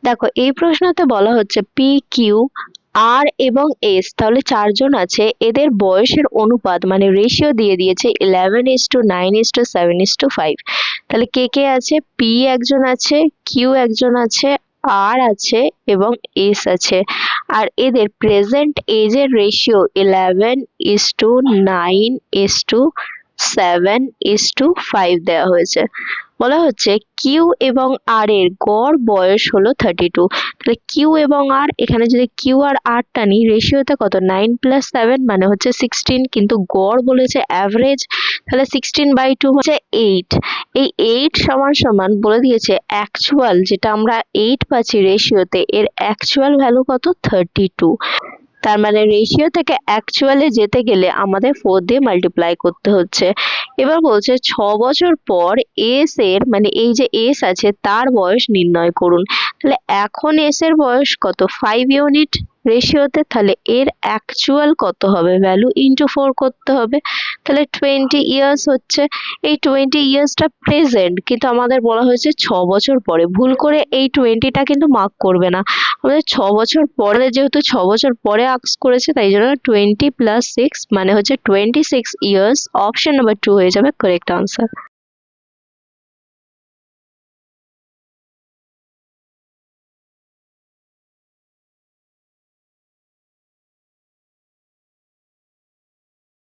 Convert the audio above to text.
দেখো এই প্রশ্নতে বলা হচ্ছে পি কিউ আর এবং এস, তাহলে চারজন আছে, এদের বয়সের অনুপাত মানে রেশিও দিয়ে দিয়েছে 11:9:7:5। তাহলে কে কে আছে? পি একজন আছে, কিউ একজন আছে, আর আছে এবং এস আছে। আর এদের প্রেজেন্ট এজের রেশিও 11:9:7:5 দেওয়া হয়েছে। বলা হচ্ছে কিউ এবং আর এর গড় বয়স হলো 32। তাহলে কিউ এবং আর, এখানে যদি কিউ আর আর টানি, রেশিওতে কত? 9+7 মানে হচ্ছে 16, কিন্তু গড় বলেছে অ্যাভারেজ, তাহলে 16/2 হচ্ছে 8। এই 8 সমান সমান বলে দিয়েছে অ্যাকচুয়াল, যেটা আমরা 8 পাচ্ছি রেশিওতে, এর অ্যাকচুয়াল ভ্যালু কত? 32। তার মানে রেশিও থেকে অ্যাকচুয়ালে যেতে গেলে আমাদের 4 দিয়ে মাল্টিপ্লাই করতে হচ্ছে। এবার বলছে 6 বছর পর এস এর, মানে এই যে এস আছে তার বয়স নির্ণয় করুন। তাহলে এখন এস এর বয়স কত? 5 ইউনিট রেশিওতে, তাহলে এর অ্যাকচুয়াল কত হবে? ভ্যালু ইন্টু 4 করতে হবে। তাহলে 20 ইয়ার্স হচ্ছে। এই 20 ইয়ার্সটা প্রেজেন্ট, কিন্তু আমাদের বলা হয়েছে 6 বছর পরে। ভুল করে এই 20টা কিন্তু মার্ক করবে না, আমাদের 6 বছর পরে, যেহেতু 6 বছর পরে আস্ক করেছে তাই জন্য 20 + 6 মানে হচ্ছে 26 ইয়ার্স। অপশন নাম্বার 2 হয়ে যাবে কারেক্ট আনসার।